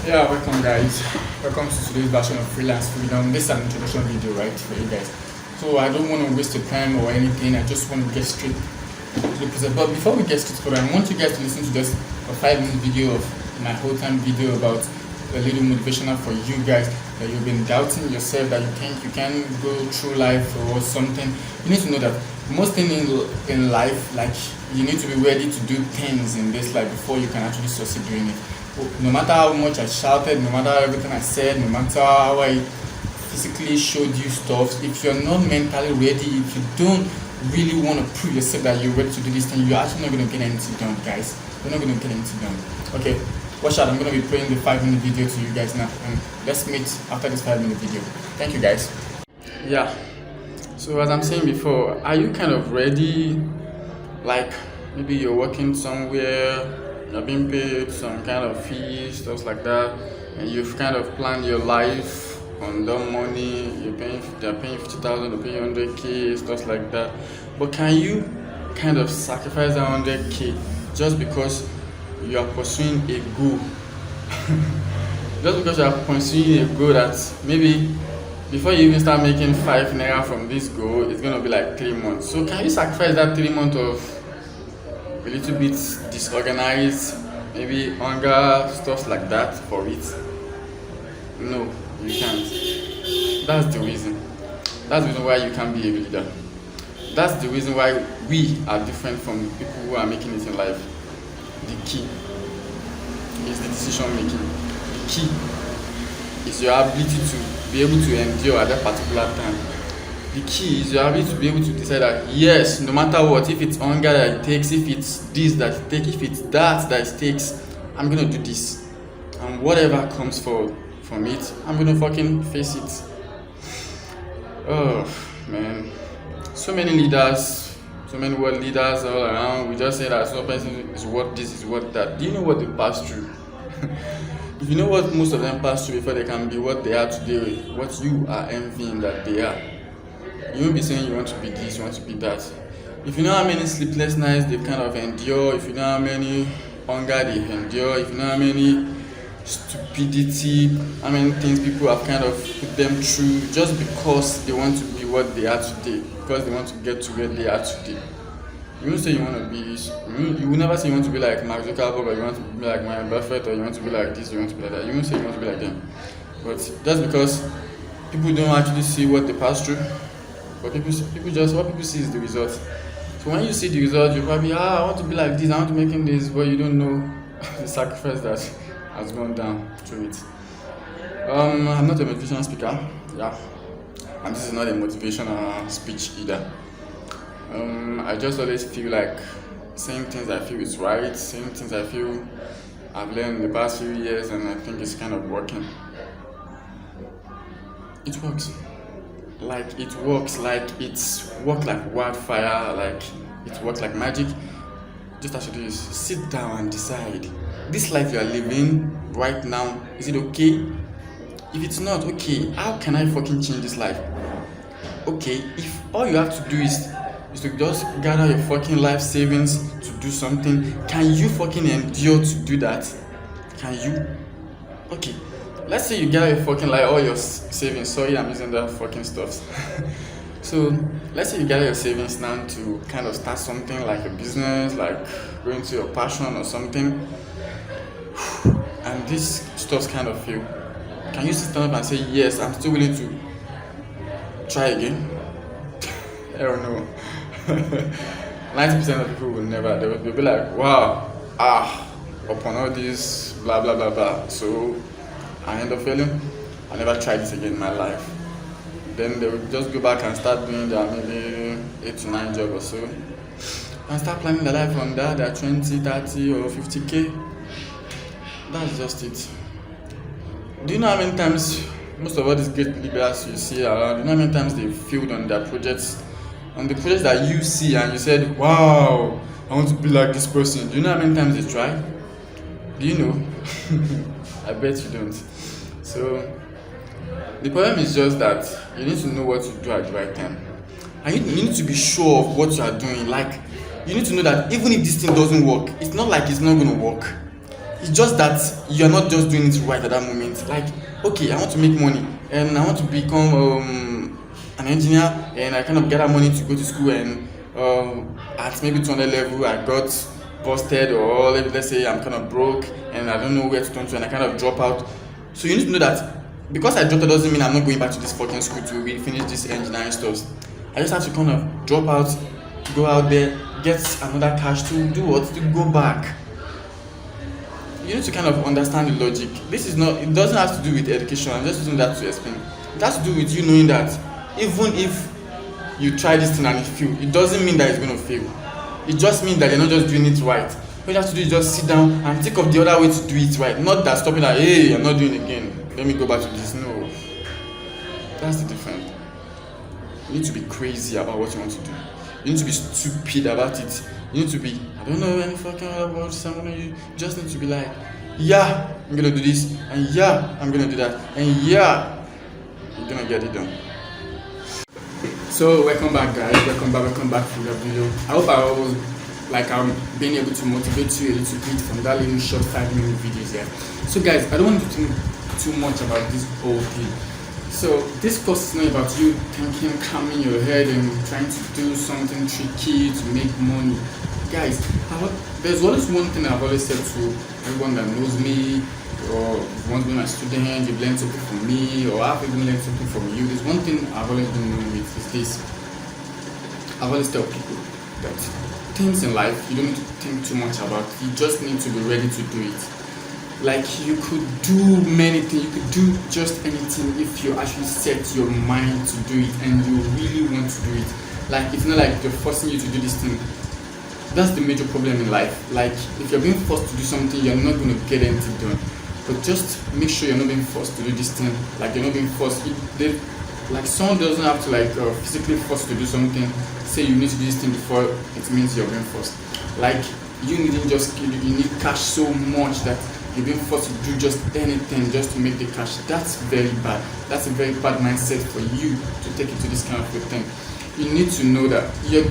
Yeah, welcome guys. Welcome to today's version of Freelance Freedom. This is an introduction video, right, for you guys. So I don't want to waste your time or anything. I just want to get straight to the process. But before we get straight to it, I want you guys to listen to just a 5-minute video of my whole time video about a little motivational for you guys that you've been doubting yourself, that you think you can go through life or something. You need to know that most things in life, like, you need to be ready to do things in this life before you can actually succeed doing it. No matter how much I shouted, no matter everything I said, no matter how I physically showed you stuff, if you're not mentally ready, if you don't really want to prove yourself that you're ready to do this thing, you're actually not going to get anything done, guys. You're not going to get anything done. Okay, watch out. I'm going to be playing the 5-minute video to you guys now, and let's meet after this 5-minute video. Thank you, guys. Yeah, so as I'm saying before, are you kind of ready? Like, maybe you're working somewhere, you're being paid some kind of fees, stuff like that, and you've kind of planned your life on that money. They're paying 50,000, they're paying 100k, stuff like that. But can you kind of sacrifice that 100k just because you are pursuing a goal? Just because you are pursuing a goal that maybe before you even start making 5 naira from this goal, it's gonna be like 3 months. So can you sacrifice that 3 months of a little bit disorganized, maybe hunger, stuff like that for it? No, you can't. That's the reason. That's the reason why you can't be a leader. That's the reason why we are different from the people who are making it in life. The key is the decision making. The key is your ability to be able to endure at that particular time. The key is your ability to be able to decide that yes, no matter what, if it's hunger that it takes, if it's this that it takes, if it's that it takes, I'm gonna do this, and whatever comes from it, I'm gonna fucking face it. Oh man, so many leaders, so many world leaders all around. We just say that some person is what this, is what that. Do you know what they pass through? If you know what most of them pass through before they can be what they are today, what you are envying that they are, you won't be saying you want to be this, you want to be that. If you know how many sleepless nights they kind of endure, if you know how many hunger they endure, if you know how many stupidity, how many things people have kind of put them through just because they want to be what they are today, because they want to get to where they are today. You won't say you want to be, you will never say you want to be like Mark Zuckerberg, or you want to be like Warren Buffett, or you want to be like this, you want to be like that. You won't say you want to be like them. But just because people don't actually see what they pass through, but people just, what people see is the result. So when you see the result, you probably, I want to be like this, I want to make him this, but you don't know the sacrifice that has gone down through it. I'm not a motivational speaker, yeah, and this is not a motivational speech either. I just always feel like saying things I feel is right, saying things I feel I've learned in the past few years, and I think it's kind of working. It works. Like it works, like it's worked like wildfire, like it works like magic. Just as you do is sit down and decide, this life you are living right now, is it okay? If it's not okay, how can I fucking change this life? Okay, if all you have to do is to just gather your fucking life savings to do something, can you fucking endure to do that? Can you? Okay, let's say you gather your fucking life, all your savings. Sorry, I'm using that fucking stuff. So let's say you gather your savings now to kind of start something like a business, like going to your passion or something, and this stuff's kind of fail. Can you stand up and say, yes, I'm still willing to try again? I don't know. 90% of people will never. They'll be like, wow, upon all this, blah blah blah blah. So I end up failing. I never tried this again in my life. Then they will just go back and start doing their maybe 8 to 9 job or so, and start planning their life on that, their 20, 30 or 50k. That's just it. Do you know how many times most of all these great leaders you see around, do you know how many times they failed on their projects? On the projects that you see and you said, wow, I want to be like this person. Do you know how many times they tried? Do you know? I bet you don't. So the problem is just that you need to know what to do at the right time. And you need to be sure of what you are doing. Like, you need to know that even if this thing doesn't work, it's not like it's not going to work. It's just that you're not just doing it right at that moment. Like, okay, I want to make money and I want to become an engineer, and I kind of gather money to go to school, and at maybe 200 level I got busted, or let's say I'm kind of broke and I don't know where to turn to, and I kind of drop out. So you need to know that because I dropped out doesn't mean I'm not going back to this fucking school to finish this engineering stuff. I just have to kind of drop out, go out there, get another cash to do what? To go back. You need to kind of understand the logic. This is not, it doesn't have to do with education. I'm just using that to explain. It has to do with you knowing that even if you try this thing and it fails, it doesn't mean that it's going to fail. It just means that you're not just doing it right. What you have to do is just sit down and think of the other way to do it right. Not that stopping that, hey, I'm not doing it again, let me go back to this. No. That's the difference. You need to be crazy about what you want to do. You need to be stupid about it. You need to be, I don't know any fucking about someone. You just need to be like, yeah, I'm gonna do this, and yeah, I'm gonna do that, and yeah, you're gonna get it done. So welcome back, guys. Welcome back to the video. I hope I was I'm being able to motivate you a little bit from that little short 5-minute videos here. So guys, I don't want to think too much about this whole thing. So this course is not about you thinking, calming your head and trying to do something tricky to make money. Guys, there's always one thing I've always said to everyone that knows me, or wants to be my student, you've learned something from me, or I've even learned something from you. There's one thing I've always been known with is this. I've always tell people that things in life you don't need to think too much about. You just need to be ready to do it. Like, you could do many things, you could do just anything if you actually set your mind to do it and you really want to do it. Like, it's not like they're forcing you to do this thing. That's the major problem in life. Like, if you're being forced to do something, you're not going to get anything done. But just make sure you're not being forced to do this thing. Like, you're not being forced. Like, someone doesn't have to physically force you to do something. Say you need to do this thing before it means you're being forced. Like, you need cash so much that you're being forced to do just anything just to make the cash. That's very bad. That's a very bad mindset for you to take into this kind of a thing. You need to know that you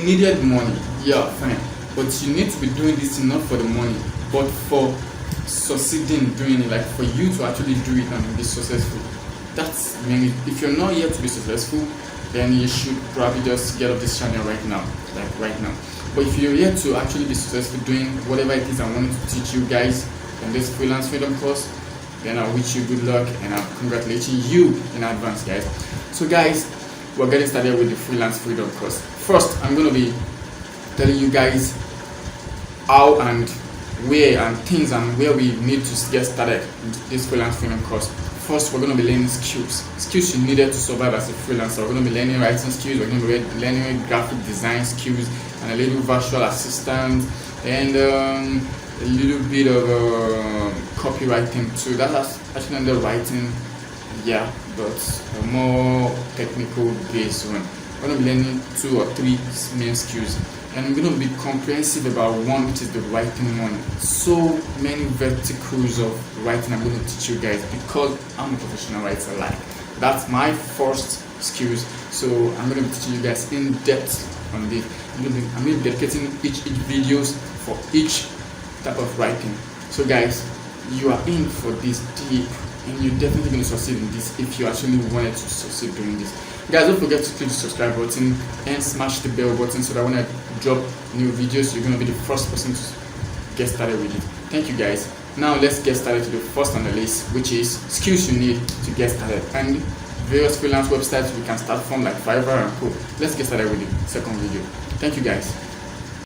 needed money, yeah, fine, but you need to be doing this thing not for the money, but for succeeding doing it, like for you to actually do it and be successful. That's mainly, if you're not yet to be successful, then you should probably just get off this channel right now, like right now. But if you're yet to actually be successful doing whatever it is I wanted to teach you guys in this freelance freedom course, then I wish you good luck and I'm congratulating you in advance, guys. So guys, we're getting started with the freelance freedom course. First, I'm going to be telling you guys how and where and things and where we need to get started in this freelance freedom course. First, we're going to be learning skills you needed to survive as a freelancer. We're going to be learning writing skills, we're going to be learning graphic design skills, and a little virtual assistant, and a little bit of copywriting too. That's actually under writing, yeah, but a more technical based one. We're going to be learning 2 or 3 main skills, and we're going to be comprehensive about one, which is the writing one. So many verticals of writing I'm going to teach you guys because I'm a professional writer. Like, that's my first skills, so I'm going to be teaching you guys in depth on this. I'm going to be dedicating each videos for each type of writing. So guys, you are in for this deep, and you're definitely going to succeed in this if you actually wanted to succeed doing this. Guys, don't forget to click the subscribe button and smash the bell button so that when I drop new videos, you're going to be the first person to get started with it. Thank you guys. Now let's get started to the first on the list, which is skills you need to get started, and various freelance websites we can start from, like Fiverr and Co. Let's get started with the second video. Thank you guys.